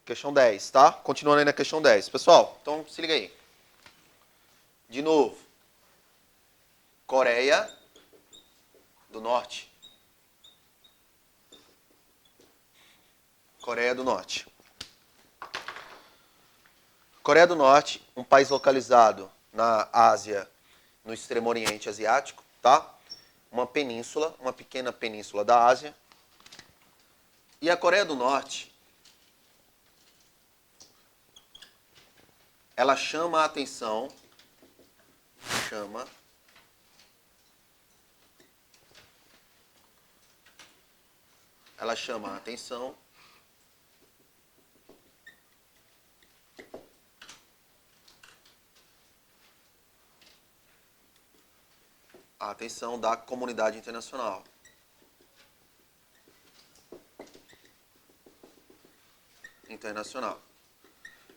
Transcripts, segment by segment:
Questão 10, tá? Continuando aí na questão 10. Pessoal, então se liga aí. De novo. Coreia do Norte. Coreia do Norte. Coreia do Norte, um país localizado na Ásia, no extremo oriente asiático, tá? Uma península, uma pequena península da Ásia. E a Coreia do Norte, ela chama a atenção, ela chama a atenção da comunidade internacional.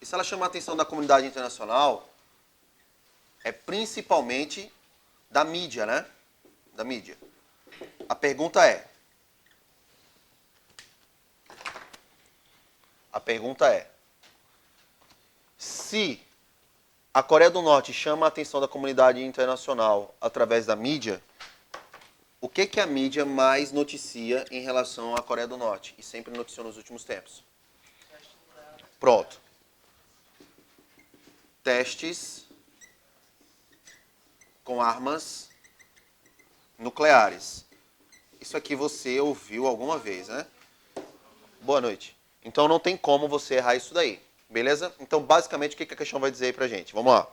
E se ela chama a atenção da comunidade internacional, é principalmente da mídia, né? Da mídia. A pergunta é, se a Coreia do Norte chama a atenção da comunidade internacional através da mídia, o que a mídia mais noticia em relação à Coreia do Norte? E sempre noticiou nos últimos tempos. Pronto. Testes com armas nucleares. Isso aqui você ouviu alguma vez, né? Boa noite. Então não tem como você errar isso daí. Beleza? Então, basicamente, o que a questão vai dizer aí pra gente? Vamos lá.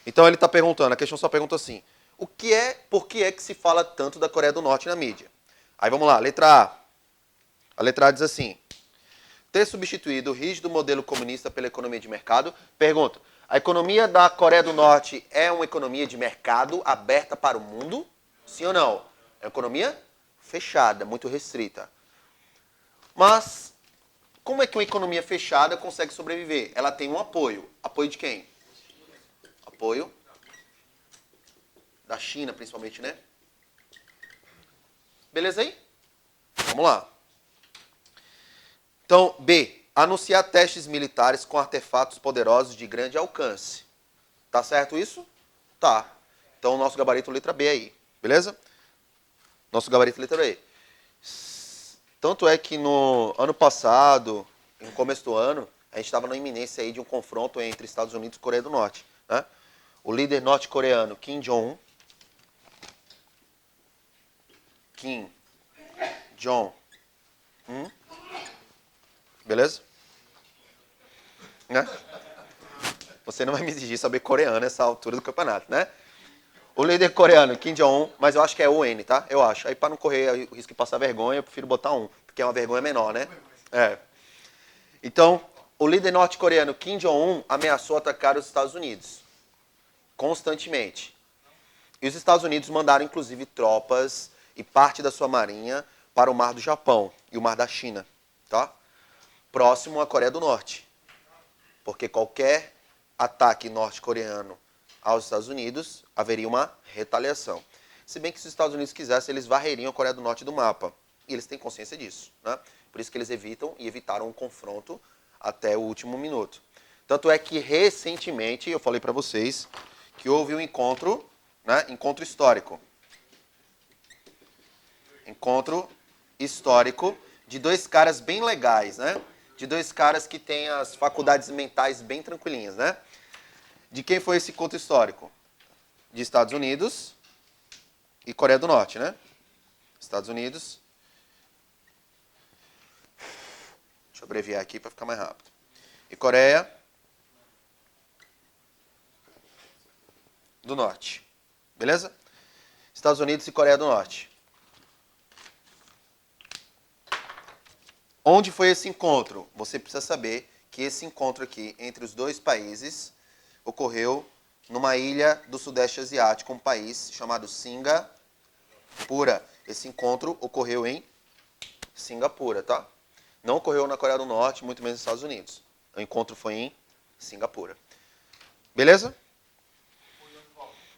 Então, ele está perguntando, a questão só pergunta assim, por que é que se fala tanto da Coreia do Norte na mídia? Aí, vamos lá, letra A. A letra A diz assim, ter substituído o rígido modelo comunista pela economia de mercado. Pergunta, a economia da Coreia do Norte é uma economia de mercado aberta para o mundo? Sim ou não? É uma economia fechada, muito restrita. Mas, como é que uma economia fechada consegue sobreviver? Ela tem um apoio. Apoio de quem? Apoio da China, principalmente, né? Beleza aí? Vamos lá. Então, B. Anunciar testes militares com artefatos poderosos de grande alcance. Tá certo isso? Tá. Então, nosso gabarito letra B aí. Beleza? Nosso gabarito letra B. Tanto é que no ano passado, no começo do ano, a gente estava na iminência aí de um confronto entre Estados Unidos e Coreia do Norte. Né? O líder norte-coreano Kim Jong-un, beleza? Né? Você não vai me exigir saber coreano nessa altura do campeonato, né? O líder coreano, Kim Jong-un, mas eu acho que é o N, tá? Eu acho. Aí para não correr o risco de passar vergonha, eu prefiro botar um, porque é uma vergonha menor, né? É. Então, o líder norte-coreano Kim Jong-un ameaçou atacar os Estados Unidos. Constantemente. E os Estados Unidos mandaram, inclusive, tropas e parte da sua marinha para o Mar do Japão e o Mar da China, tá? Próximo à Coreia do Norte. Porque qualquer ataque norte-coreano aos Estados Unidos, haveria uma retaliação. Se bem que se os Estados Unidos quisessem, eles varreriam a Coreia do Norte do mapa. E eles têm consciência disso, né? Por isso que eles evitaram um confronto até o último minuto. Tanto é que recentemente, eu falei para vocês, que houve um encontro, né? Encontro histórico de dois caras bem legais, né? De dois caras que têm as faculdades mentais bem tranquilinhas, né? De quem foi esse encontro histórico? De Estados Unidos e Coreia do Norte, né? Estados Unidos. Deixa eu abreviar aqui para ficar mais rápido. E Coreia do Norte. Beleza? Estados Unidos e Coreia do Norte. Onde foi esse encontro? Você precisa saber que esse encontro aqui entre os dois países ocorreu numa ilha do Sudeste Asiático, um país chamado Singapura. Esse encontro ocorreu em Singapura, tá? Não ocorreu na Coreia do Norte, muito menos nos Estados Unidos. O encontro foi em Singapura. Beleza?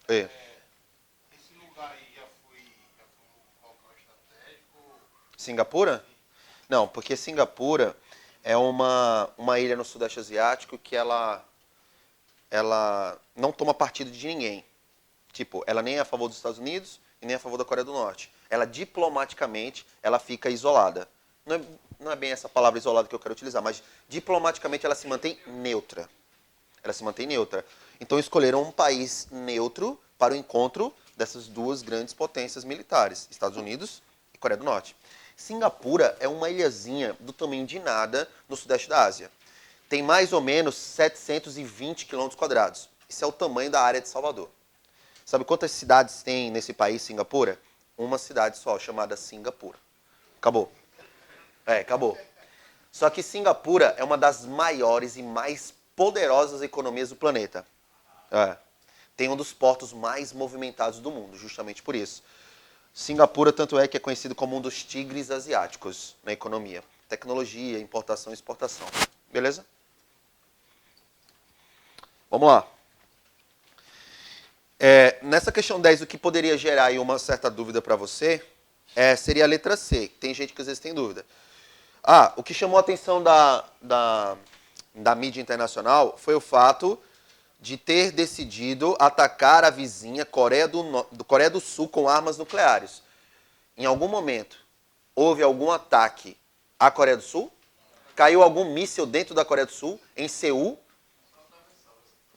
Esse lugar aí já foi um local estratégico? Singapura? Não, porque Singapura é uma ilha no Sudeste Asiático que ela não toma partido de ninguém. Tipo, ela nem é a favor dos Estados Unidos e nem é a favor da Coreia do Norte. Ela, diplomaticamente, ela fica isolada. Não é bem essa palavra isolada que eu quero utilizar, mas diplomaticamente ela se mantém neutra. Ela se mantém neutra. Então escolheram um país neutro para o encontro dessas duas grandes potências militares, Estados Unidos e Coreia do Norte. Singapura é uma ilhazinha do tamanho de nada no Sudeste da Ásia. Tem mais ou menos 720 quilômetros quadrados. Isso é o tamanho da área de Salvador. Sabe quantas cidades tem nesse país, Singapura? Uma cidade só, chamada Singapura. Acabou. Acabou. Só que Singapura é uma das maiores e mais poderosas economias do planeta. Tem um dos portos mais movimentados do mundo, justamente por isso. Singapura, tanto é que é conhecido como um dos tigres asiáticos na economia. Tecnologia, importação e exportação. Beleza? Vamos lá. Nessa questão 10, o que poderia gerar aí uma certa dúvida para você seria a letra C. Tem gente que às vezes tem dúvida. O que chamou a atenção da mídia internacional foi o fato de ter decidido atacar a vizinha Coreia do Sul com armas nucleares. Em algum momento, houve algum ataque à Coreia do Sul? Caiu algum míssil dentro da Coreia do Sul, em Seul?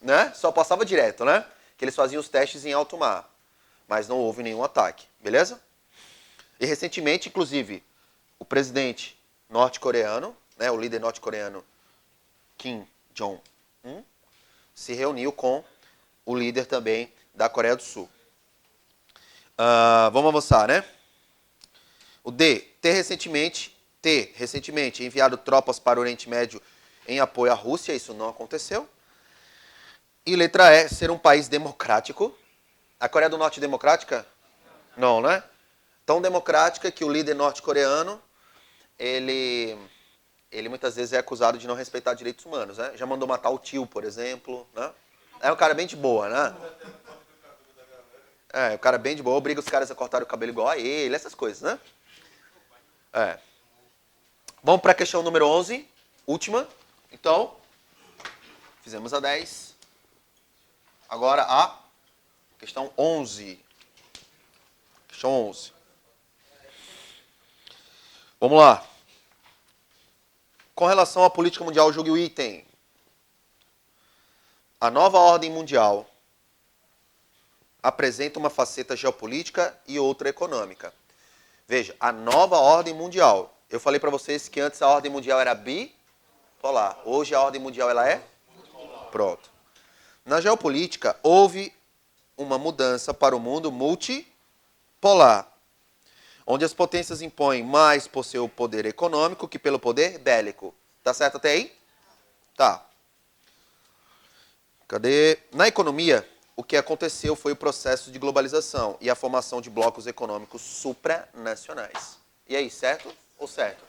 Né? Só passava direto, né? Que eles faziam os testes em alto mar. Mas não houve nenhum ataque, beleza? E recentemente, inclusive, o presidente norte-coreano, né, o líder norte-coreano Kim Jong-un, se reuniu com o líder também da Coreia do Sul. Vamos avançar, né? O D, ter recentemente enviado tropas para o Oriente Médio em apoio à Rússia, isso não aconteceu. E letra E, ser um país democrático. A Coreia do Norte é democrática? Não, né? Tão democrática que o líder norte-coreano, ele muitas vezes é acusado de não respeitar direitos humanos, né? Já mandou matar o tio, por exemplo, né? É um cara bem de boa, né? Um cara bem de boa, obriga os caras a cortar o cabelo igual a ele, essas coisas, né? Vamos para a questão número 11, última. Então, fizemos a 10. Agora a questão 11. Questão 11. Vamos lá. Com relação à política mundial, julgue o item. A nova ordem mundial apresenta uma faceta geopolítica e outra econômica. Veja, a nova ordem mundial. Eu falei para vocês que antes a ordem mundial era bipolar. Hoje a ordem mundial ela é? Pronto. Na geopolítica, houve uma mudança para o mundo multipolar, onde as potências impõem mais por seu poder econômico que pelo poder bélico. Tá certo até aí? Tá. Cadê? Na economia, o que aconteceu foi o processo de globalização e a formação de blocos econômicos supranacionais. E aí, certo ou certo?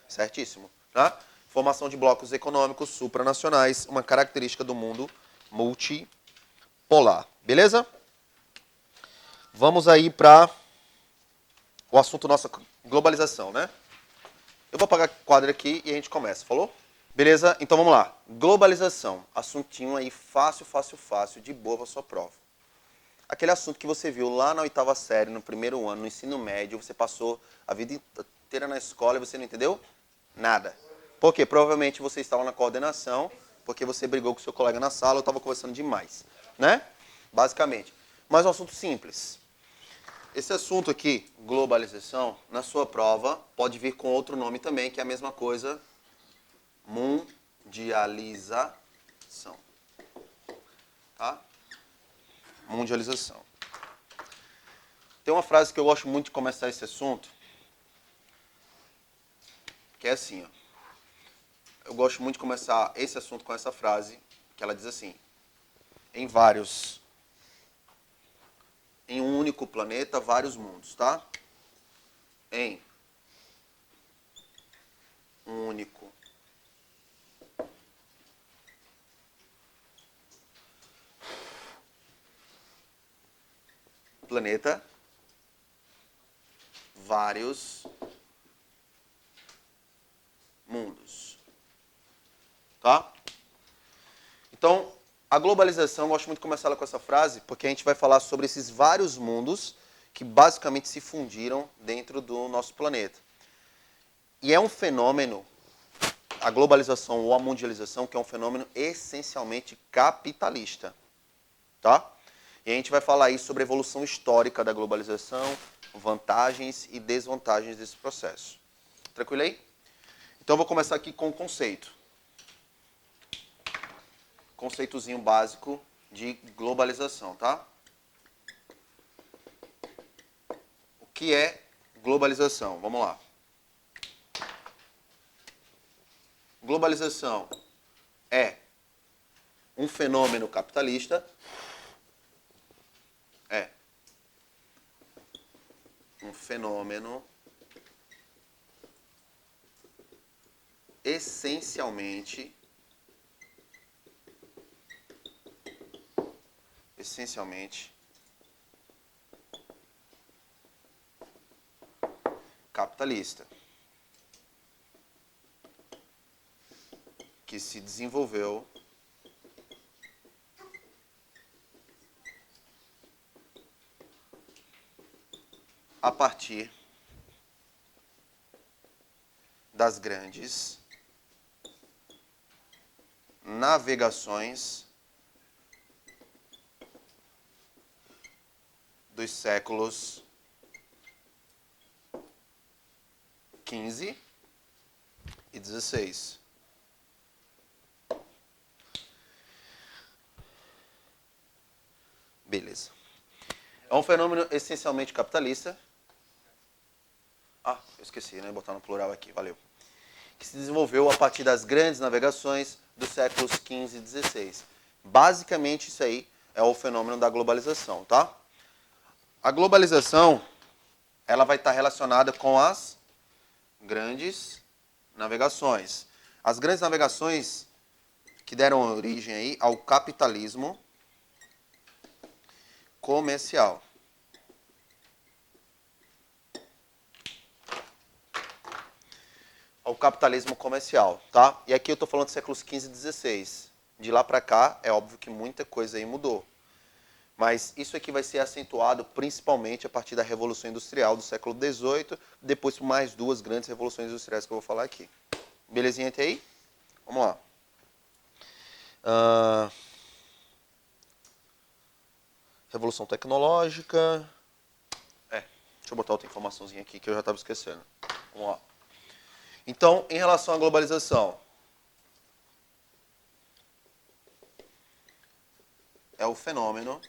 Certíssimo. Tá? Formação de blocos econômicos supranacionais, uma característica do mundo multipolar. Beleza? Vamos aí para o assunto nossa globalização, né? Eu vou apagar o quadro aqui e a gente começa, falou? Beleza? Então vamos lá. Globalização. Assuntinho aí fácil, de boa para sua prova. Aquele assunto que você viu lá na 8ª série, no primeiro ano, no ensino médio, você passou a vida inteira na escola e você não entendeu nada. Por quê? Provavelmente você estava na coordenação, porque você brigou com seu colega na sala ou estava conversando demais, né? Basicamente. Mas um assunto simples. Esse assunto aqui, globalização, na sua prova, pode vir com outro nome também, que é a mesma coisa, mundialização. Tá? Mundialização. Tem uma frase que eu gosto muito de começar esse assunto, que é assim, ó. Eu gosto muito de começar esse assunto com essa frase, que ela diz assim: em um único planeta, vários mundos, tá? Em um único planeta, vários mundos. tá? Então, a globalização, eu gosto muito de começar ela com essa frase, porque a gente vai falar sobre esses vários mundos que basicamente se fundiram dentro do nosso planeta. E é um fenômeno, a globalização ou a mundialização, que é um fenômeno essencialmente capitalista, tá? E a gente vai falar aí sobre a evolução histórica da globalização, vantagens e desvantagens desse processo. Tranquilo aí? Então eu vou começar aqui com o conceito. Conceitozinho básico de globalização, tá? O que é globalização? Vamos lá. Globalização é um fenômeno capitalista. É um fenômeno essencialmente capitalista, que se desenvolveu a partir das grandes navegações dos séculos XV e XVI. Beleza. É um fenômeno essencialmente capitalista. Ah, eu esqueci, né? Botar no plural aqui, valeu. Que se desenvolveu a partir das grandes navegações dos séculos XV e XVI. Basicamente, isso aí é o fenômeno da globalização, tá? A globalização, ela vai estar relacionada com as grandes navegações. As grandes navegações que deram origem aí ao capitalismo comercial. Ao capitalismo comercial, tá? E aqui eu estou falando dos séculos XV e XVI. De lá para cá, é óbvio que muita coisa aí mudou. Mas isso aqui vai ser acentuado principalmente a partir da Revolução Industrial do século XVIII, depois por mais duas grandes revoluções industriais que eu vou falar aqui. Belezinha até aí? Vamos lá. Revolução Tecnológica. Deixa eu botar outra informaçãozinha aqui que eu já estava esquecendo. Vamos lá. Então, em relação à globalização, é o fenômeno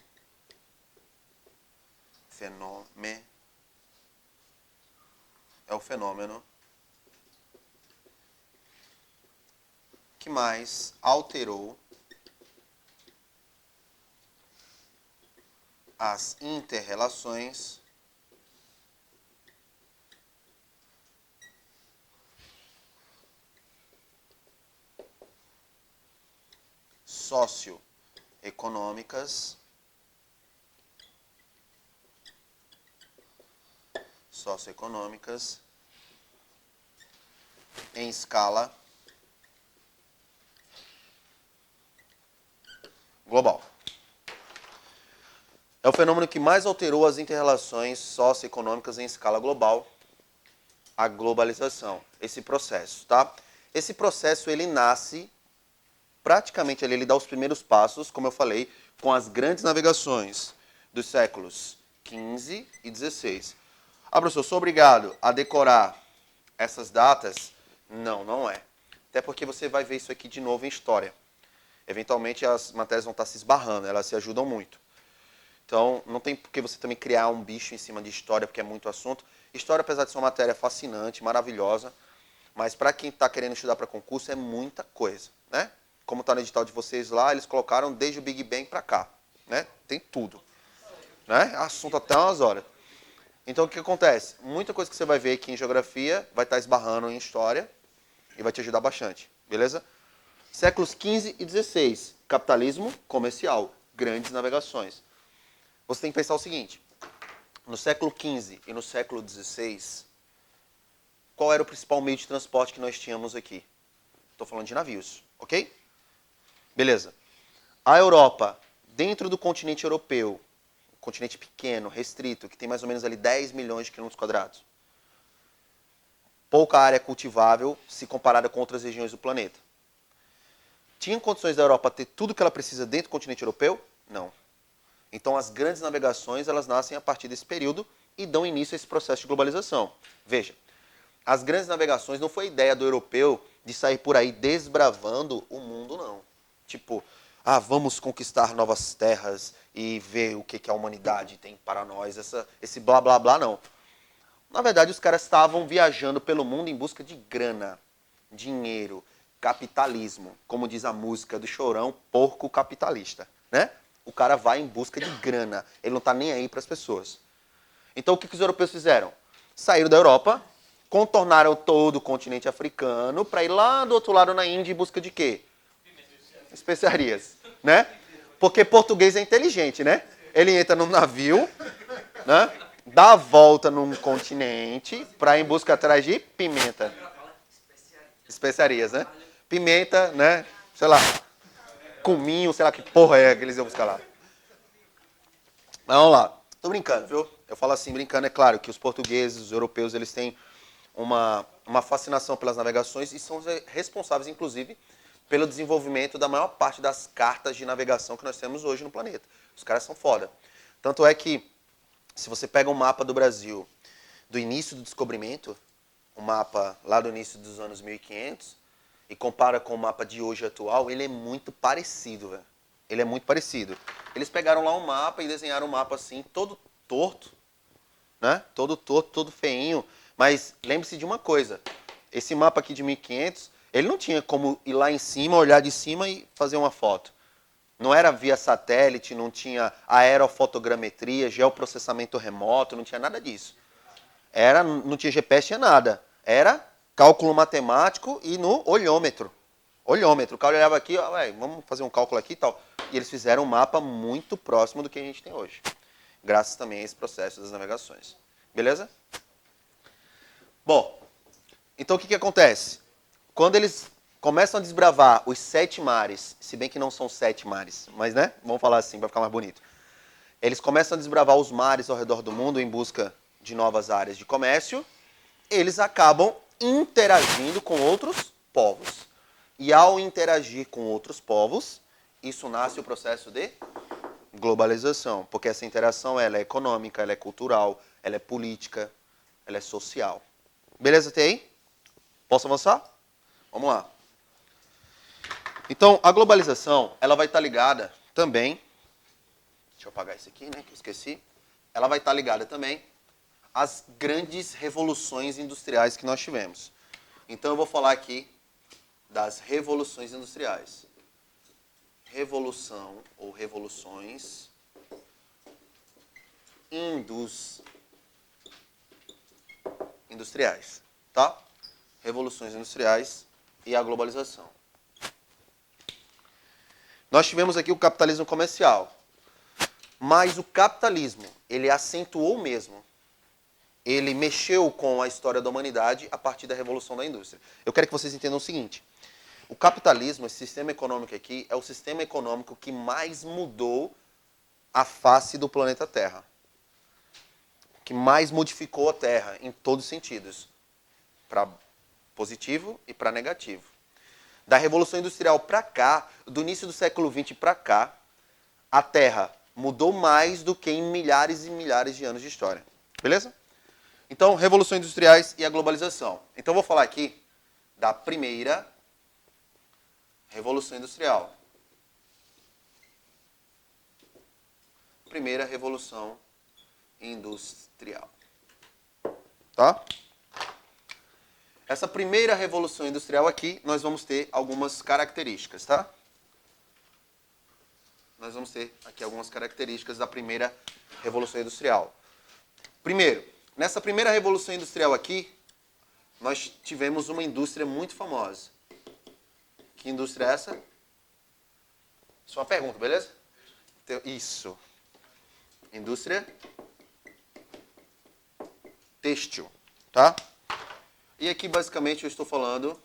que mais alterou as inter-relações socioeconômicas em escala global. É o fenômeno que mais alterou as inter-relações socioeconômicas em escala global, a globalização, esse processo, tá? Esse processo, ele nasce, praticamente ele dá os primeiros passos, como eu falei, com as grandes navegações dos séculos XV e XVI. Ah, professor, eu sou obrigado a decorar essas datas? Não, não é. Até porque você vai ver isso aqui de novo em história. Eventualmente as matérias vão estar se esbarrando, elas se ajudam muito. Então, não tem por que você também criar um bicho em cima de história, porque é muito assunto. História, apesar de ser uma matéria fascinante, maravilhosa, mas para quem está querendo estudar para concurso é muita coisa, né? Como está no edital de vocês lá, eles colocaram desde o Big Bang para cá, né? Tem tudo, né? Assunto até umas horas. Então, o que acontece? Muita coisa que você vai ver aqui em geografia vai estar esbarrando em história e vai te ajudar bastante, beleza? Séculos XV e XVI, capitalismo comercial, grandes navegações. Você tem que pensar o seguinte, no século XV e no século XVI, qual era o principal meio de transporte que nós tínhamos aqui? Estou falando de navios, ok? Beleza. A Europa, dentro do continente europeu, um continente pequeno, restrito, que tem mais ou menos ali 10 milhões de quilômetros quadrados. Pouca área cultivável se comparada com outras regiões do planeta. Tinha condições da Europa ter tudo que ela precisa dentro do continente europeu? Não. Então as grandes navegações, elas nascem a partir desse período e dão início a esse processo de globalização. Veja, as grandes navegações não foi ideia do europeu de sair por aí desbravando o mundo, não. Tipo, vamos conquistar novas terras e ver o que a humanidade tem para nós, esse blá blá blá, não. Na verdade, os caras estavam viajando pelo mundo em busca de grana, dinheiro, capitalismo. Como diz a música do Chorão, porco capitalista, né? O cara vai em busca de grana, ele não está nem aí para as pessoas. Então, o que os europeus fizeram? Saíram da Europa, contornaram todo o continente africano para ir lá do outro lado na Índia em busca de quê? Especiarias, né? Porque português é inteligente, né? Ele entra num navio, né? Dá a volta num continente para ir em busca atrás de pimenta. Especiarias, né? Pimenta, né? Sei lá, cominho, sei lá que porra é que eles iam buscar lá. Mas vamos lá. Tô brincando, viu? Eu falo assim, brincando, é claro que os portugueses, os europeus, eles têm uma fascinação pelas navegações e são responsáveis, inclusive, pelo desenvolvimento da maior parte das cartas de navegação que nós temos hoje no planeta. Os caras são foda. Tanto é que, se você pega um mapa do Brasil do início do descobrimento, um mapa lá do início dos anos 1500, e compara com o mapa de hoje atual, ele é muito parecido, velho. Ele é muito parecido. Eles pegaram lá um mapa e desenharam um mapa assim, todo torto, né? Todo torto, todo feinho. Mas lembre-se de uma coisa, esse mapa aqui de 1500, ele não tinha como ir lá em cima, olhar de cima e fazer uma foto. Não era via satélite, não tinha aerofotogrametria, geoprocessamento remoto, não tinha nada disso. Não tinha GPS, tinha nada. Era cálculo matemático e no olhômetro. Olhômetro. O cara olhava aqui, vamos fazer um cálculo aqui e tal. E eles fizeram um mapa muito próximo do que a gente tem hoje. Graças também a esse processo das navegações. Beleza? Bom, então o que acontece? Quando eles começam a desbravar os 7 mares, se bem que não são 7 mares, mas né, vamos falar assim para ficar mais bonito. Eles começam a desbravar os mares ao redor do mundo em busca de novas áreas de comércio, eles acabam interagindo com outros povos. E ao interagir com outros povos, isso nasce o processo de globalização, porque essa interação ela é econômica, ela é cultural, ela é política, ela é social. Beleza até aí? Posso avançar? Vamos lá. Então, a globalização, ela vai estar ligada também, deixa eu apagar isso aqui, né, que eu esqueci. Ela vai estar ligada também às grandes revoluções industriais que nós tivemos. Então, eu vou falar aqui das revoluções industriais. Revolução ou revoluções industriais, tá? Revoluções industriais e a globalização. Nós tivemos aqui o capitalismo comercial, mas o capitalismo, ele acentuou mesmo. Ele mexeu com a história da humanidade a partir da revolução da indústria. Eu quero que vocês entendam o seguinte. O capitalismo, esse sistema econômico aqui, é o sistema econômico que mais mudou a face do planeta Terra. Que mais modificou a Terra em todos os sentidos. Para positivo e para negativo. Da Revolução Industrial para cá, do início do século XX para cá, a Terra mudou mais do que em milhares e milhares de anos de história. Beleza? Então, revoluções industriais e a globalização. Então, eu vou falar aqui da primeira Revolução Industrial. Primeira Revolução Industrial. Tá? Essa primeira Revolução Industrial aqui, nós vamos ter algumas características, tá? Nós vamos ter aqui algumas características da primeira Revolução Industrial. Primeiro, nessa primeira Revolução Industrial aqui, nós tivemos uma indústria muito famosa. Que indústria é essa? Isso é uma pergunta, beleza? Isso. Indústria têxtil, tá? E aqui, basicamente, eu estou falando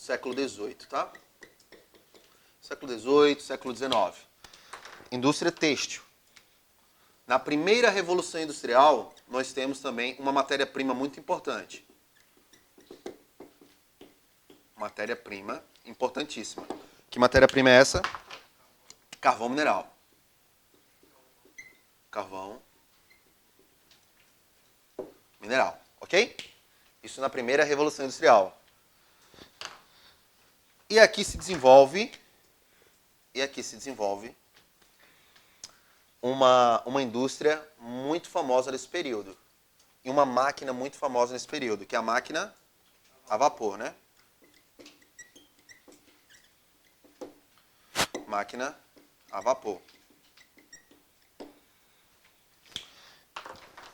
século XVIII, tá? Século XVIII, século XIX. Indústria têxtil. Na primeira revolução industrial, nós temos também uma matéria-prima muito importante. Matéria-prima importantíssima. Que matéria-prima é essa? Carvão mineral. Carvão mineral, ok? Isso na primeira revolução industrial. E aqui se desenvolve uma indústria muito famosa nesse período. E uma máquina muito famosa nesse período, que é a máquina a vapor, né? Máquina a vapor.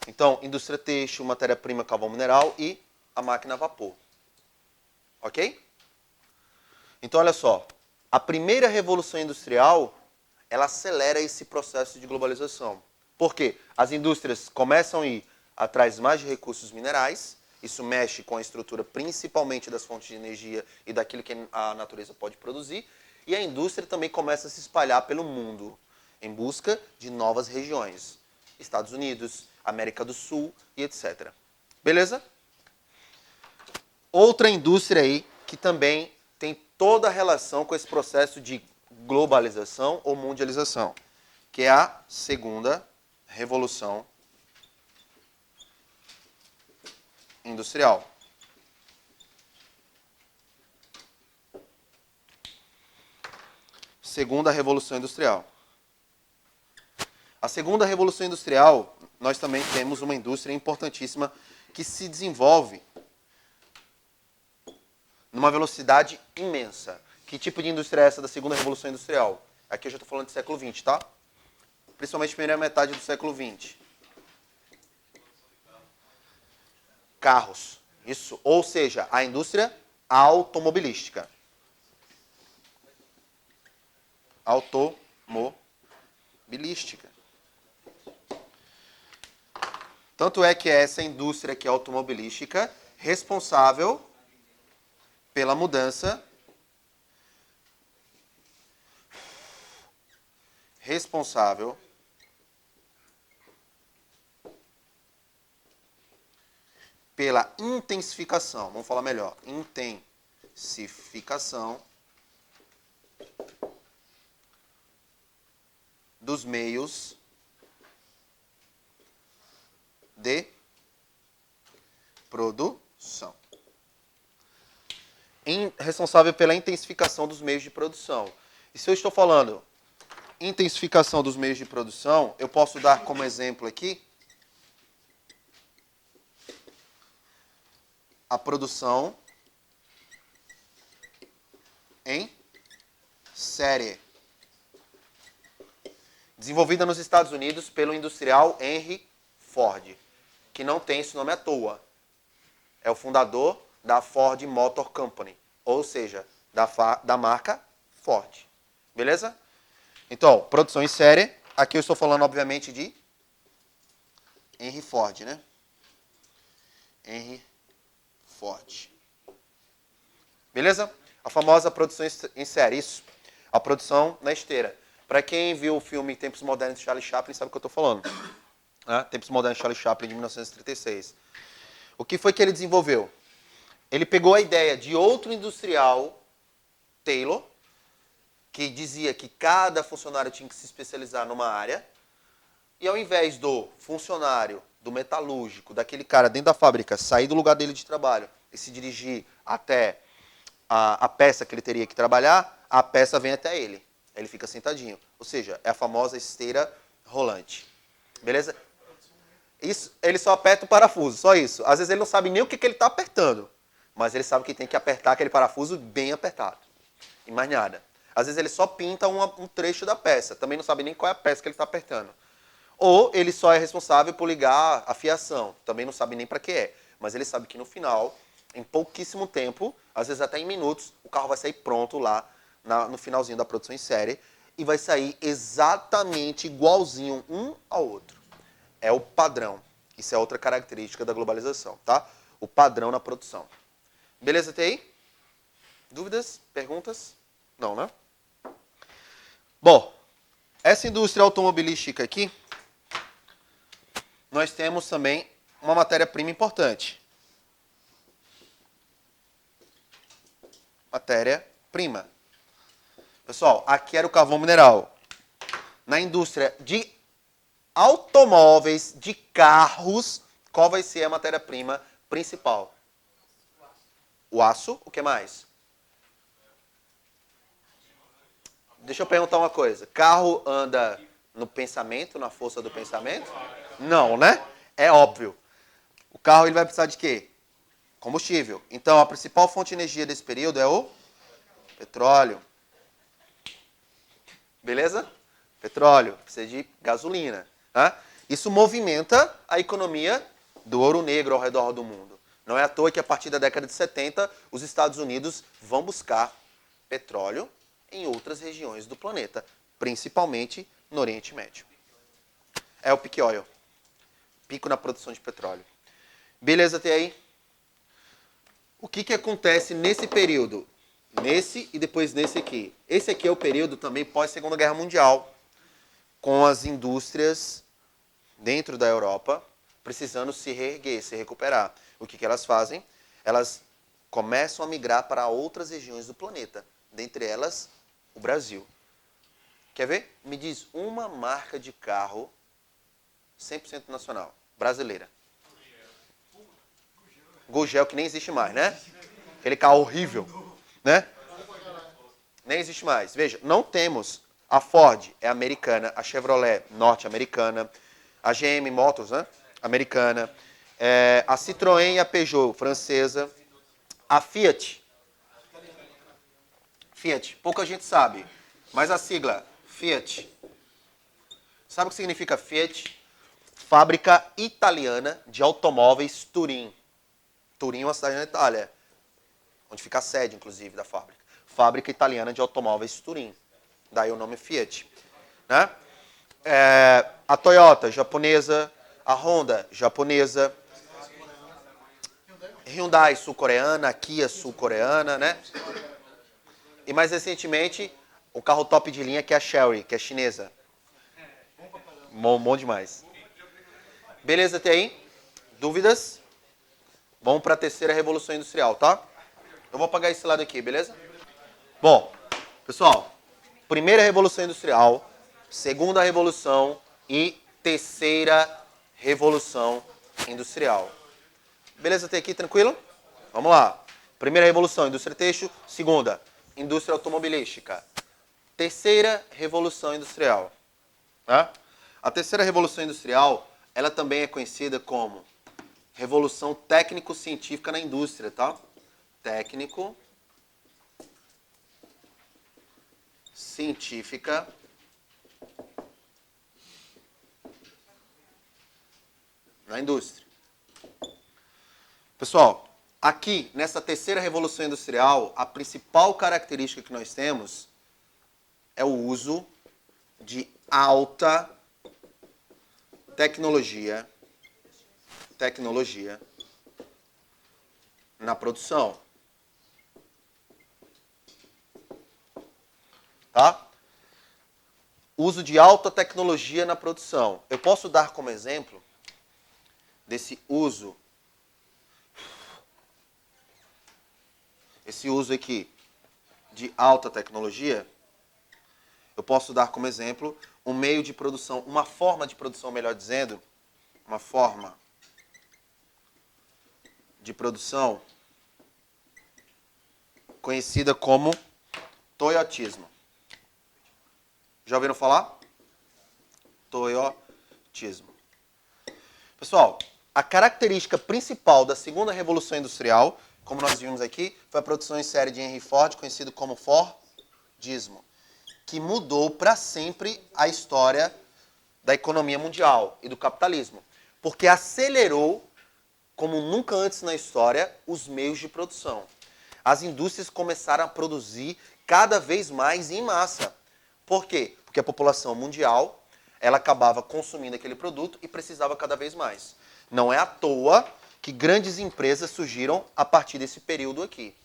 Então, indústria têxtil, matéria-prima, carvão mineral e a máquina a vapor. Ok? Então, olha só. A primeira revolução industrial, ela acelera esse processo de globalização. Por quê? As indústrias começam a ir atrás mais de recursos minerais. Isso mexe com a estrutura principalmente das fontes de energia e daquilo que a natureza pode produzir. E a indústria também começa a se espalhar pelo mundo em busca de novas regiões. Estados Unidos, América do Sul e etc. Beleza? Outra indústria aí que também tem toda a relação com esse processo de globalização ou mundialização, que é a segunda revolução industrial. Segunda revolução industrial. A segunda revolução industrial, nós também temos uma indústria importantíssima que se desenvolve numa velocidade imensa. Que tipo de indústria é essa da segunda revolução industrial? Aqui eu já estou falando do século XX, tá? Principalmente primeira metade do século XX. Carros. Isso. Ou seja, a indústria automobilística. Automobilística. Tanto é que é essa indústria que é automobilística responsável pela mudança pela intensificação, vamos falar melhor, intensificação dos meios de produção. Responsável pela intensificação dos meios de produção. E se eu estou falando intensificação dos meios de produção, eu posso dar como exemplo aqui a produção em série, desenvolvida nos Estados Unidos pelo industrial Henry Ford, que não tem esse nome à toa. É o fundador da Ford Motor Company, ou seja, da marca Ford. Beleza? Então, produção em série. Aqui eu estou falando, obviamente, de Henry Ford, né? Henry Ford. Beleza? A famosa produção em série. Isso. A produção na esteira. Para quem viu o filme Tempos Modernos de Charlie Chaplin, sabe o que eu estou falando. Tempos Modernos de Charlie Chaplin, de 1936. O que foi que ele desenvolveu? Ele pegou a ideia de outro industrial, Taylor, que dizia que cada funcionário tinha que se especializar numa área, e ao invés do funcionário, do metalúrgico, daquele cara dentro da fábrica, sair do lugar dele de trabalho e se dirigir até a peça que ele teria que trabalhar, a peça vem até ele. Ele fica sentadinho. Ou seja, é a famosa esteira rolante. Beleza? Isso, ele só aperta o parafuso, só isso. Às vezes ele não sabe nem o que ele está apertando, mas ele sabe que tem que apertar aquele parafuso bem apertado. E mais nada. Às vezes ele só pinta um trecho da peça, também não sabe nem qual é a peça que ele está apertando. Ou ele só é responsável por ligar a fiação, também não sabe nem para que é. Mas ele sabe que no final, em pouquíssimo tempo, às vezes até em minutos, o carro vai sair pronto lá no finalzinho da produção em série e vai sair exatamente igualzinho um ao outro. É o padrão. Isso é outra característica da globalização, tá? O padrão na produção. Beleza até aí? Dúvidas? Perguntas? Não, né? Bom, essa indústria automobilística aqui, nós temos também uma matéria-prima importante. Matéria-prima. Pessoal, aqui era o carvão mineral. Na indústria de automóveis, de carros, qual vai ser a matéria-prima principal? O aço. O que mais? Deixa eu perguntar uma coisa. Carro anda no pensamento, na força do pensamento? Não, né? É óbvio. O carro ele vai precisar de quê? Combustível. Então, a principal fonte de energia desse período é o petróleo. Beleza? Petróleo. Precisa de gasolina. Tá? Isso movimenta a economia do ouro negro ao redor do mundo. Não é à toa que a partir da década de 70, os Estados Unidos vão buscar petróleo em outras regiões do planeta, principalmente no Oriente Médio. É o peak oil. Pico na produção de petróleo. Beleza até aí? O que acontece nesse período? Nesse e depois nesse aqui. Esse aqui é o período também pós-Segunda Guerra Mundial, com as indústrias dentro da Europa precisando se reerguer, se recuperar. O que elas fazem? Elas começam a migrar para outras regiões do planeta, dentre elas o Brasil. Quer ver? Me diz uma marca de carro 100% nacional, brasileira. Gurgel, que nem existe mais, né? Aquele carro horrível, né? Nem existe mais. Veja, não temos. A Ford é americana, a Chevrolet norte-americana, a GM Motors, né? Americana, a Citroën e a Peugeot francesa, a Fiat, pouca gente sabe, mas a sigla Fiat, sabe o que significa Fiat? Fábrica italiana de automóveis Turim. Turim é uma cidade na Itália, onde fica a sede, inclusive, da fábrica. Fábrica italiana de automóveis Turim. Daí o nome Fiat. Né? A Toyota, japonesa. A Honda, japonesa. Hyundai, sul-coreana. Kia, sul-coreana. Né? E mais recentemente, o carro top de linha que é a Chery, que é chinesa. Bom demais. Beleza até aí? Dúvidas? Vamos para a terceira revolução industrial, tá? Eu vou apagar esse lado aqui, beleza? Bom, pessoal, primeira revolução industrial, segunda revolução e terceira revolução industrial. Beleza até aqui, tranquilo? Vamos lá. Primeira revolução, indústria têxtil. Segunda, indústria automobilística. Terceira revolução industrial. Tá? A terceira revolução industrial, ela também é conhecida como revolução técnico-científica na indústria, tá? Técnico-científica na indústria. Pessoal, aqui nessa terceira revolução industrial, a principal característica que nós temos é o uso de alta tecnologia na produção. Tá? Uso de alta tecnologia na produção. Eu posso dar como exemplo desse uso, esse uso aqui de alta tecnologia, eu posso dar como exemplo um meio de produção, uma forma de produção, melhor dizendo, uma forma de produção conhecida como toyotismo. Já ouviram falar? Toyotismo. Pessoal, a característica principal da segunda revolução industrial, como nós vimos aqui, foi a produção em série de Henry Ford, conhecido como Fordismo, que mudou para sempre a história da economia mundial e do capitalismo, porque acelerou, como nunca antes na história, os meios de produção. As indústrias começaram a produzir cada vez mais em massa. Por quê? Porque a população mundial ela acabava consumindo aquele produto e precisava cada vez mais. Não é à toa que grandes empresas surgiram a partir desse período aqui.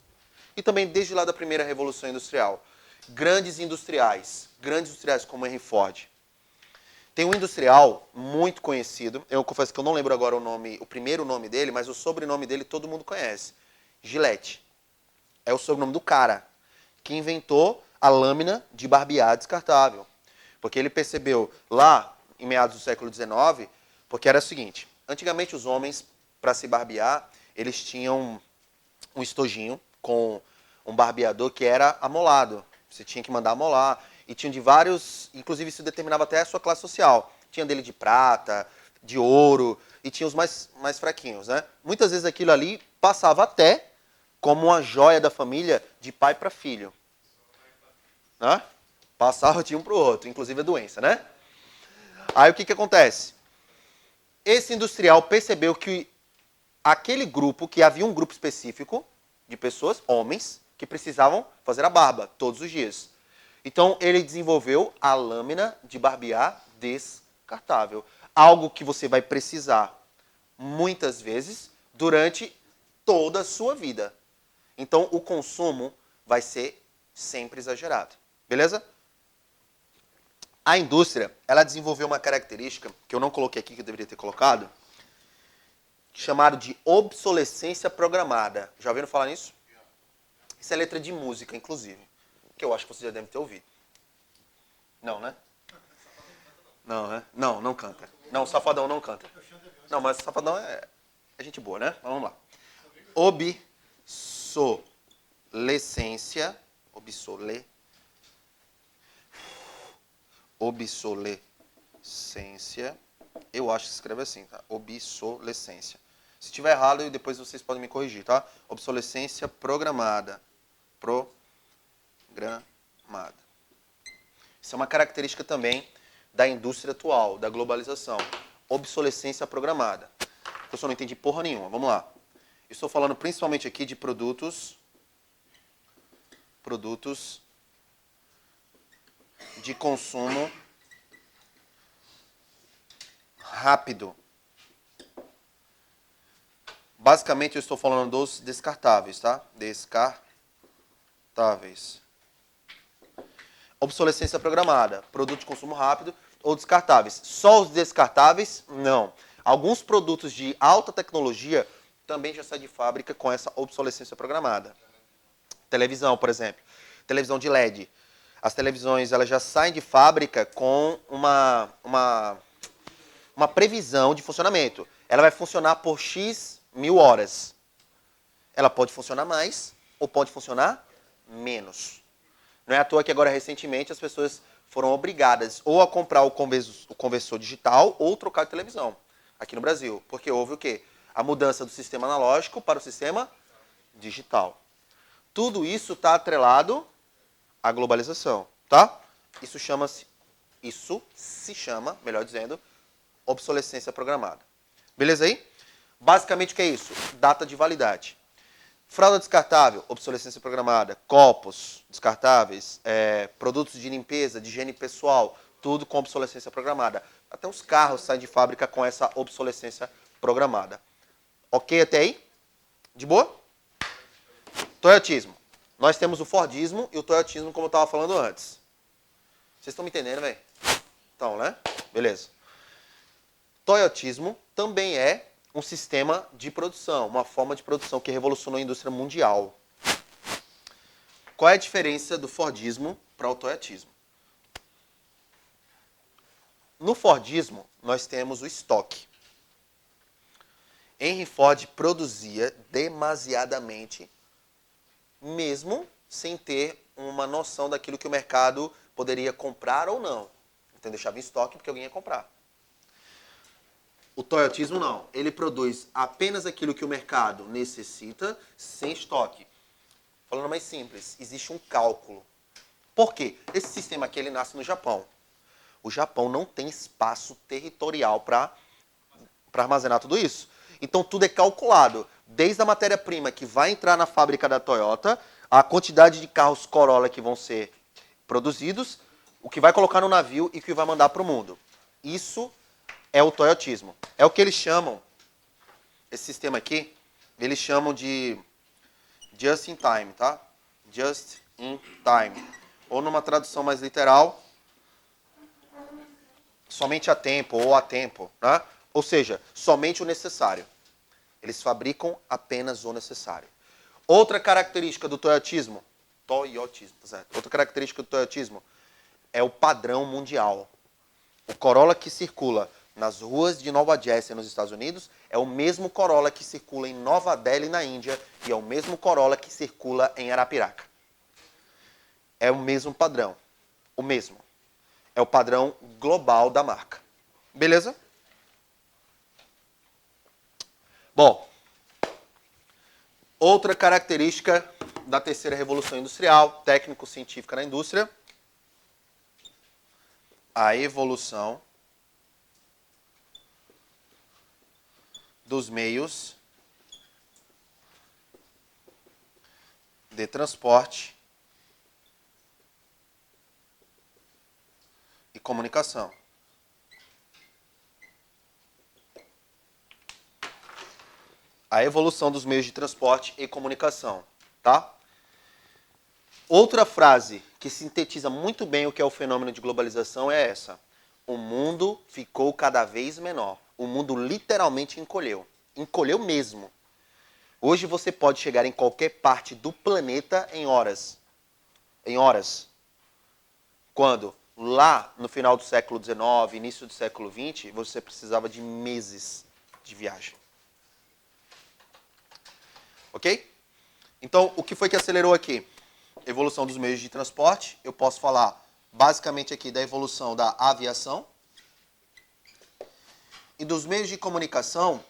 e também desde lá da primeira Revolução Industrial. Grandes industriais como Henry Ford. Tem um industrial muito conhecido, eu confesso que eu não lembro agora o primeiro nome dele, mas o sobrenome dele todo mundo conhece. Gillette. É o sobrenome do cara que inventou a lâmina de barbear descartável. Porque ele percebeu lá, em meados do século XIX, porque era o seguinte, antigamente os homens, para se barbear, eles tinham um estojinho com um barbeador que era amolado. Você tinha que mandar amolar. E tinha de vários, inclusive isso determinava até a sua classe social. Tinha dele de prata, de ouro, e tinha os mais fraquinhos, né? Muitas vezes aquilo ali passava até como uma joia da família de pai para filho. Né? Passava de um para o outro, inclusive a doença, né? Aí o que acontece? Esse industrial percebeu que aquele grupo, que havia um grupo específico de pessoas, homens, que precisavam fazer a barba todos os dias. Então, ele desenvolveu a lâmina de barbear descartável. Algo que você vai precisar muitas vezes durante toda a sua vida. Então, o consumo vai ser sempre exagerado. Beleza? A indústria, ela desenvolveu uma característica, que eu não coloquei aqui, que eu deveria ter colocado, chamado de obsolescência programada. Já ouviram falar nisso? Isso é letra de música, inclusive. Que eu acho que você já deve ter ouvido. Não, né? Não, né? Não, não canta. Não, o Safadão não canta. Não, mas o Safadão é gente boa, né? Vamos lá. Obsolescência. Obsolescência. Eu acho que se escreve assim, tá? Obsolescência. Se tiver errado, depois vocês podem me corrigir, tá? Obsolescência programada. Isso é uma característica também da indústria atual, da globalização. Obsolescência programada. Eu só não entendi porra nenhuma. Vamos lá. Eu estou falando principalmente aqui de produtos de consumo rápido. Basicamente, eu estou falando dos descartáveis, tá? Descartáveis. Obsolescência programada. Produto de consumo rápido ou descartáveis. Só os descartáveis? Não. Alguns produtos de alta tecnologia também já saem de fábrica com essa obsolescência programada. Televisão, por exemplo. Televisão de LED. As televisões elas já saem de fábrica com uma previsão de funcionamento. Ela vai funcionar por X mil horas. Ela pode funcionar mais ou pode funcionar menos. Não é à toa que agora, recentemente, as pessoas foram obrigadas ou a comprar o conversor digital ou trocar de televisão aqui no Brasil. Porque houve o quê? A mudança do sistema analógico para o sistema digital. Tudo isso está atrelado à globalização, tá? Isso se chama, melhor dizendo, obsolescência programada. Beleza aí? Basicamente o que é isso? Data de validade. Fralda descartável, obsolescência programada. Copos descartáveis, produtos de limpeza, de higiene pessoal, tudo com obsolescência programada. Até os carros saem de fábrica com essa obsolescência programada. Ok até aí? De boa? Toyotismo. Nós temos o Fordismo e o Toyotismo, como eu estava falando antes. Vocês estão me entendendo, velho? Então, né? Beleza. Toyotismo também é um sistema de produção, uma forma de produção que revolucionou a indústria mundial. Qual é a diferença do Fordismo para o Toyotismo? No Fordismo, nós temos o estoque. Henry Ford produzia demasiadamente, mesmo sem ter uma noção daquilo que o mercado poderia comprar ou não. Então deixava em estoque porque alguém ia comprar. O Toyotismo não. Ele produz apenas aquilo que o mercado necessita, sem estoque. Falando mais simples, existe um cálculo. Por quê? Esse sistema aqui ele nasce no Japão. O Japão não tem espaço territorial para armazenar tudo isso. Então tudo é calculado. Desde a matéria-prima que vai entrar na fábrica da Toyota, a quantidade de carros Corolla que vão ser produzidos, o que vai colocar no navio e o que vai mandar para o mundo. Isso é o Toyotismo. É o que eles chamam, esse sistema aqui, eles chamam de Just in time, tá? Just in time. Ou numa tradução mais literal, somente a tempo ou a tempo, né? Ou seja, somente o necessário. Eles fabricam apenas o necessário. Outra característica do toyotismo, tá certo? Outra característica do toyotismo é o padrão mundial. O Corolla que circula nas ruas de Nova Jersey, nos Estados Unidos, é o mesmo Corolla que circula em Nova Delhi, na Índia, e é o mesmo Corolla que circula em Arapiraca. É o mesmo padrão. O mesmo. É o padrão global da marca. Beleza? Bom, outra característica da terceira revolução industrial, técnico-científica na indústria, a evolução dos meios de transporte e comunicação. A evolução dos meios de transporte e comunicação, tá? Outra frase que sintetiza muito bem o que é o fenômeno de globalização é essa. O mundo ficou cada vez menor. O mundo literalmente encolheu. Encolheu mesmo. Hoje você pode chegar em qualquer parte do planeta em horas. Em horas. Quando lá no final do século XIX, início do século XX, você precisava de meses de viagem. Ok? Então, o que foi que acelerou aqui? Evolução dos meios de transporte. Eu posso falar basicamente aqui da evolução da aviação. E dos meios de comunicação,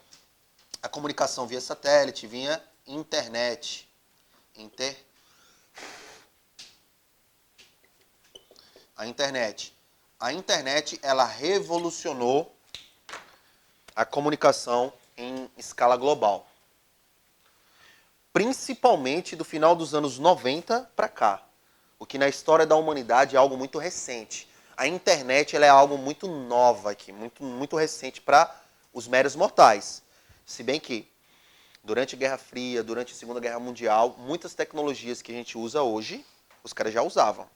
a comunicação via satélite, via internet. A internet. A internet, ela revolucionou a comunicação em escala global. Principalmente do final dos anos 90 para cá. O que na história da humanidade é algo muito recente. A internet ela é algo muito nova aqui, muito recente para os meros mortais. Se bem que, durante a Guerra Fria, durante a Segunda Guerra Mundial, muitas tecnologias que a gente usa hoje, os caras já usavam.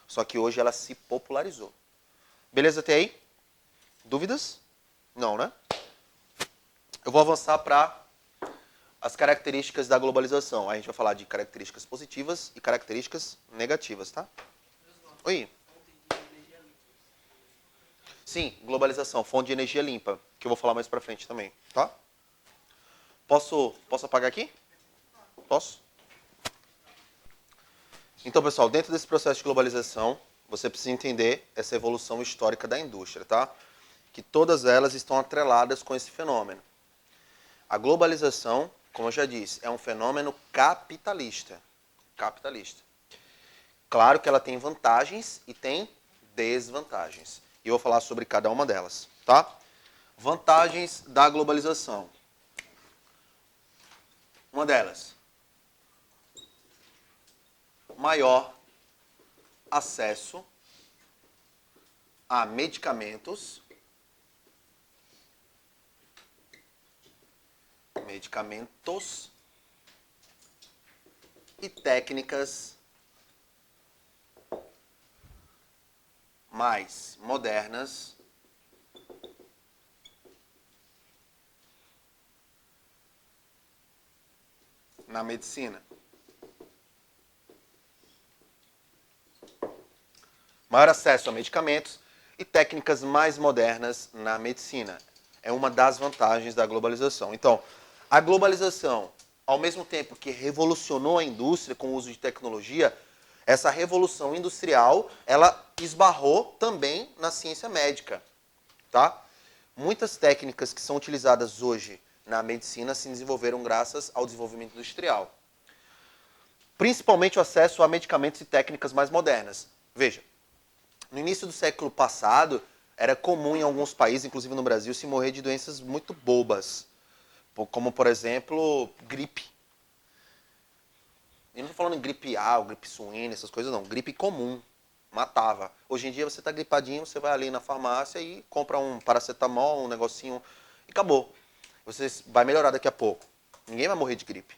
Só que hoje ela se popularizou. Beleza até aí? Dúvidas? Não, né? Eu vou avançar para as características da globalização. Aí a gente vai falar de características positivas e características negativas, tá? Oi. Sim, globalização, fonte de energia limpa, que eu vou falar mais pra frente também, tá? Posso apagar aqui? Posso? Então, pessoal, dentro desse processo de globalização, você precisa entender essa evolução histórica da indústria, tá? Que todas elas estão atreladas com esse fenômeno. A globalização, como eu já disse, é um fenômeno capitalista. Capitalista. Claro que ela tem vantagens e tem desvantagens. E eu vou falar sobre cada uma delas, tá? Vantagens da globalização. Uma delas. Maior acesso a medicamentos e técnicas mais modernas na medicina. Maior acesso a medicamentos e técnicas mais modernas na medicina. É uma das vantagens da globalização. Então, a globalização, ao mesmo tempo que revolucionou a indústria com o uso de tecnologia, essa revolução industrial, ela esbarrou também na ciência médica, tá? Muitas técnicas que são utilizadas hoje na medicina se desenvolveram graças ao desenvolvimento industrial. Principalmente o acesso a medicamentos e técnicas mais modernas. Veja, no início do século passado, era comum em alguns países, inclusive no Brasil, se morrer de doenças muito bobas. Como, por exemplo, gripe. Eu não estou falando em gripe A ou gripe suína, essas coisas não. Gripe comum. Matava. Hoje em dia você está gripadinho, você vai ali na farmácia e compra um paracetamol, um negocinho e acabou. Você vai melhorar daqui a pouco. Ninguém vai morrer de gripe.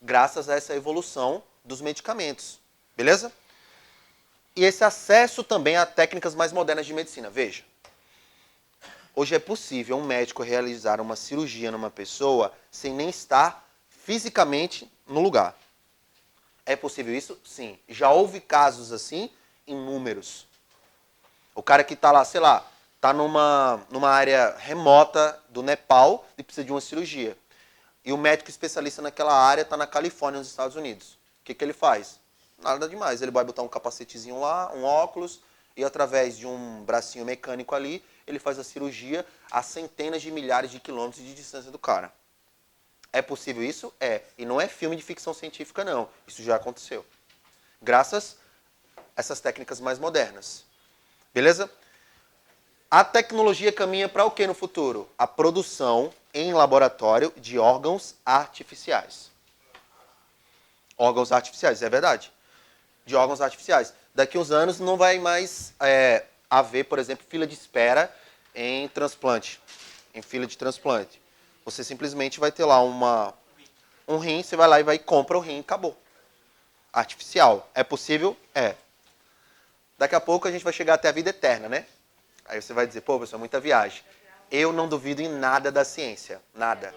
graças a essa evolução dos medicamentos. Beleza? E esse acesso também a técnicas mais modernas de medicina. Veja, hoje é possível um médico realizar uma cirurgia numa pessoa sem nem estar fisicamente no lugar. É possível isso? Sim. Já houve casos assim, inúmeros. O cara que está lá, sei lá, está numa área remota do Nepal e precisa de uma cirurgia. E o médico especialista naquela área está na Califórnia, nos Estados Unidos. O que ele faz? Nada demais. Ele vai botar um capacetezinho lá, um óculos, e através de um bracinho mecânico ali, ele faz a cirurgia a centenas de milhares de quilômetros de distância do cara. É possível isso? É. E não é filme de ficção científica, não. Isso já aconteceu. Graças a essas técnicas mais modernas. Beleza? A tecnologia caminha para o que no futuro? A produção em laboratório de órgãos artificiais. Órgãos artificiais, é verdade. De órgãos artificiais. Daqui uns anos não vai mais haver, por exemplo, fila de espera em transplante. Em fila de transplante. Você simplesmente vai ter lá um rim, você vai lá e compra o rim e acabou. Artificial. É possível? É. Daqui a pouco a gente vai chegar até a vida eterna, né? Aí você vai dizer, pô, professor, é muita viagem. Eu não duvido em nada da ciência. Nada.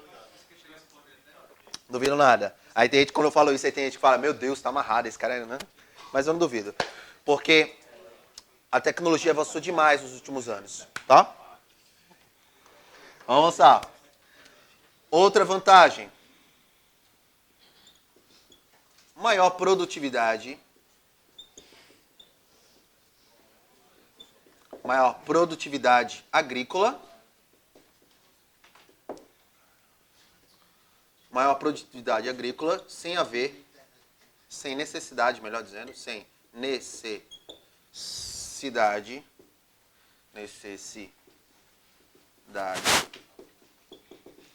Duvido nada. Aí tem gente, quando eu falo isso, aí tem gente que fala, meu Deus, tá amarrado esse cara, né? Mas eu não duvido. Porque a tecnologia avançou demais nos últimos anos, tá? Vamos lá. Outra vantagem. Maior produtividade. Maior produtividade agrícola. Maior produtividade agrícola sem necessidade, melhor dizendo, sem necessidade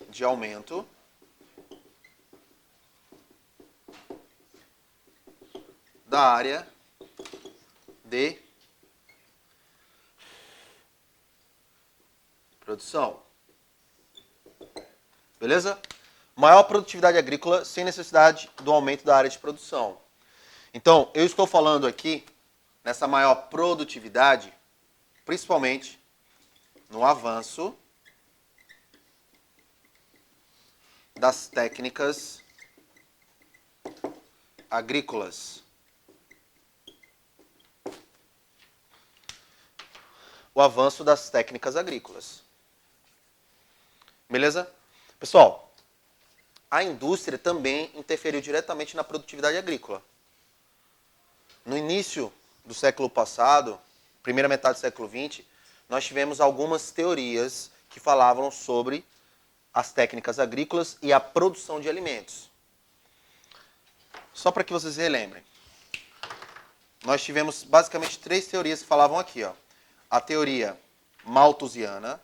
de aumento da área de produção. Beleza? Maior produtividade agrícola sem necessidade do aumento da área de produção. Então, eu estou falando aqui nessa maior produtividade, principalmente no avanço das técnicas agrícolas. O avanço das técnicas agrícolas. Beleza? Pessoal, a indústria também interferiu diretamente na produtividade agrícola. No início do século passado, primeira metade do século XX, nós tivemos algumas teorias que falavam sobre as técnicas agrícolas e a produção de alimentos. Só para que vocês relembrem. Nós tivemos basicamente 3 teorias que falavam aqui, ó. A teoria malthusiana,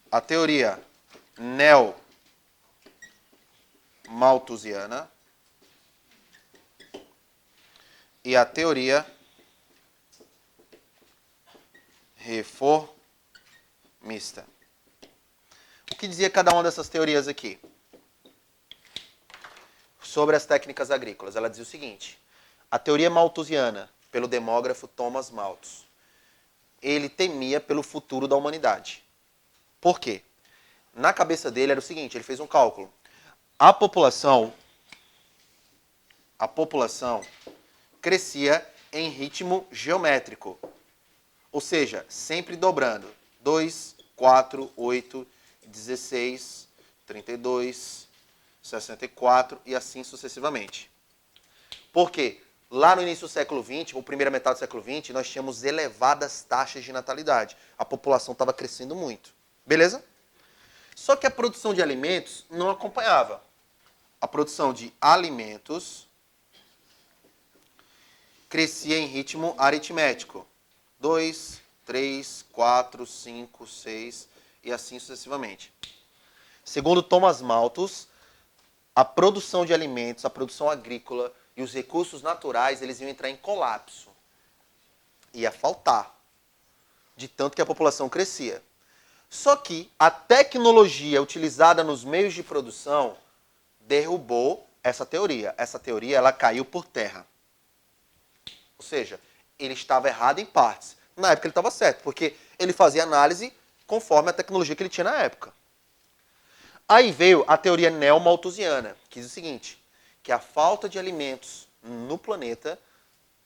a teoria neo-malthusiana e a teoria reformista. O que dizia cada uma dessas teorias aqui? Sobre as técnicas agrícolas. Ela dizia o seguinte: a teoria malthusiana, pelo demógrafo Thomas Malthus, ele temia pelo futuro da humanidade. Por quê? Na cabeça dele era o seguinte, ele fez um cálculo. A população crescia em ritmo geométrico. Ou seja, sempre dobrando. 2, 4, 8, 16, 32, 64 e assim sucessivamente. Por quê? Lá no início do século XX, ou primeira metade do século XX, nós tínhamos elevadas taxas de natalidade. A população estava crescendo muito. Beleza? Só que a produção de alimentos não acompanhava. A produção de alimentos crescia em ritmo aritmético. 2, 3, 4, 5, 6 e assim sucessivamente. Segundo Thomas Malthus, a produção de alimentos, a produção agrícola e os recursos naturais, eles iam entrar em colapso. Ia faltar. de tanto que a população crescia. Só que a tecnologia utilizada nos meios de produção derrubou essa teoria. Essa teoria ela caiu por terra. Ou seja, ele estava errado em partes. Na época ele estava certo, porque ele fazia análise conforme a tecnologia que ele tinha na época. Aí veio a teoria neomalthusiana, que diz o seguinte, que a falta de alimentos no planeta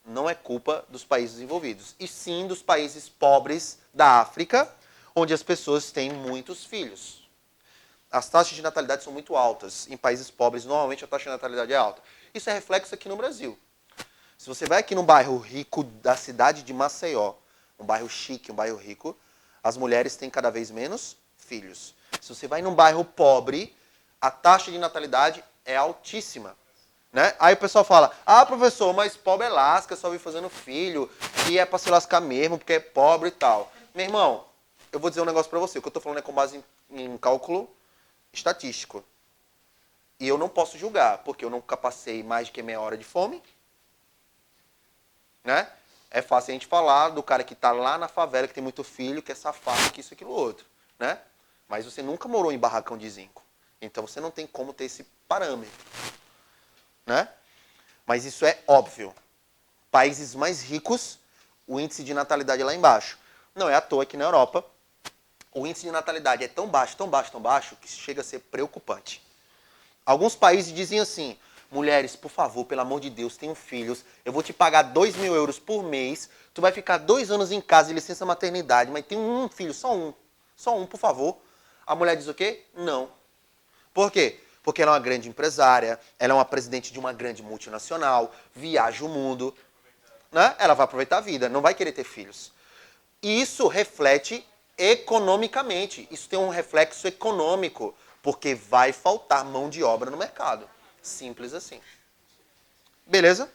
não é culpa dos países desenvolvidos, e sim dos países pobres da África, onde as pessoas têm muitos filhos. As taxas de natalidade são muito altas. Em países pobres, normalmente a taxa de natalidade é alta. Isso é reflexo aqui no Brasil. Se você vai aqui num bairro rico da cidade de Maceió, um bairro chique, um bairro rico, as mulheres têm cada vez menos filhos. Se você vai num bairro pobre, a taxa de natalidade é altíssima. Né? Aí o pessoal fala, professor, mas pobre é lasca, só vive fazendo filho, e é pra se lascar mesmo, porque é pobre e tal. Meu irmão, eu vou dizer um negócio pra você, o que eu tô falando é com base em cálculo estatístico. E eu não posso julgar, porque eu nunca passei mais de que meia hora de fome. Né? É fácil a gente falar do cara que está lá na favela, que tem muito filho, que é safado, que isso, aquilo, outro. Né? Mas você nunca morou em barracão de zinco. Então você não tem como ter esse parâmetro. Né? Mas isso é óbvio. Países mais ricos, o índice de natalidade é lá embaixo. Não é à toa que na Europa, o índice de natalidade é tão baixo, tão baixo, tão baixo, que chega a ser preocupante. Alguns países dizem assim, mulheres, por favor, pelo amor de Deus, tenham filhos, eu vou te pagar 2.000 euros por mês, tu vai ficar 2 anos em casa de licença maternidade, mas tem um filho, só um, por favor. A mulher diz o quê? Não. Por quê? Porque ela é uma grande empresária, ela é uma presidente de uma grande multinacional, viaja o mundo, né? Ela vai aproveitar a vida, não vai querer ter filhos. E isso reflete economicamente, isso tem um reflexo econômico, porque vai faltar mão de obra no mercado. Simples assim. Beleza?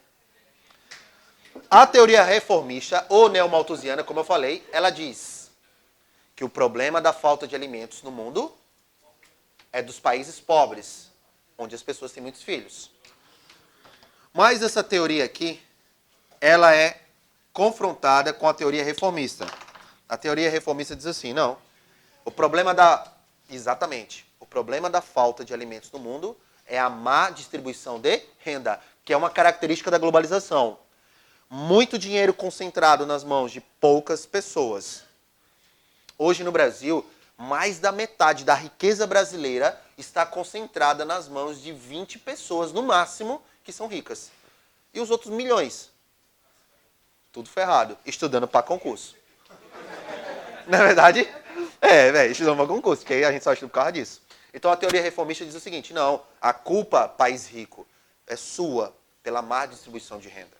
A teoria reformista, ou neomalthusiana, como eu falei, ela diz que o problema da falta de alimentos no mundo é dos países pobres, onde as pessoas têm muitos filhos. Mas essa teoria aqui, ela é confrontada com a teoria reformista. A teoria reformista diz assim, não, o problema Exatamente. O problema da falta de alimentos no mundo é a má distribuição de renda, que é uma característica da globalização. Muito dinheiro concentrado nas mãos de poucas pessoas. Hoje no Brasil, mais da metade da riqueza brasileira está concentrada nas mãos de 20 pessoas, no máximo, que são ricas. E os outros milhões? Tudo ferrado, estudando para concurso. Na verdade, estudando para concurso, porque aí a gente só estuda por causa disso. Então a teoria reformista diz o seguinte, não, a culpa, país rico, é sua pela má distribuição de renda.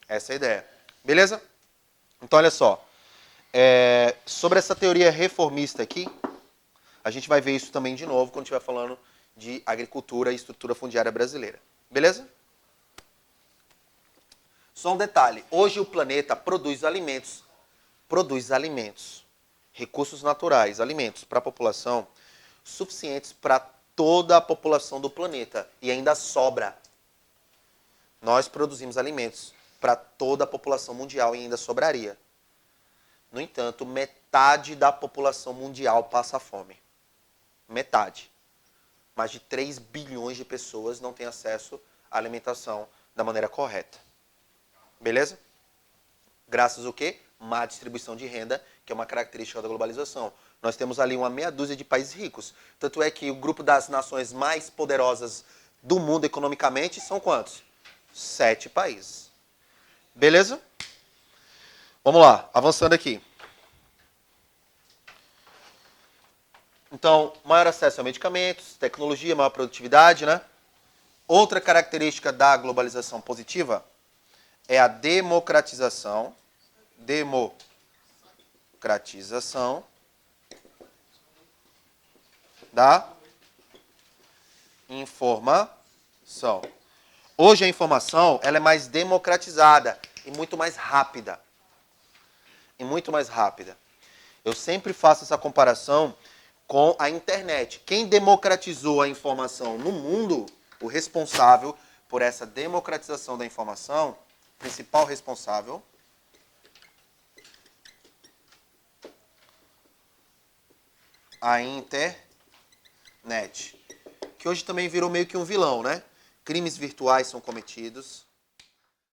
Essa é a ideia. Beleza? Então olha só, sobre essa teoria reformista aqui, a gente vai ver isso também de novo quando estiver falando de agricultura e estrutura fundiária brasileira. Beleza? Só um detalhe, hoje o planeta produz alimentos, recursos naturais, alimentos para a população, suficientes para toda a população do planeta. E ainda sobra. Nós produzimos alimentos para toda a população mundial e ainda sobraria. No entanto, metade da população mundial passa fome. Metade. Mais de 3 bilhões de pessoas não têm acesso à alimentação da maneira correta. Beleza? Graças ao quê? Má distribuição de renda, que é uma característica da globalização. Nós temos ali uma meia dúzia de países ricos. Tanto é que o grupo das nações mais poderosas do mundo economicamente são quantos? 7 países. Beleza? Vamos lá, avançando aqui. Então, maior acesso a medicamentos, tecnologia, maior produtividade, né? Outra característica da globalização positiva é a democratização da informação. Hoje a informação ela é mais democratizada e muito mais rápida. Eu sempre faço essa comparação com a internet. Quem democratizou a informação no mundo, o responsável por essa democratização da informação, principal responsável, a internet, que hoje também virou meio que um vilão, né? Crimes virtuais são cometidos,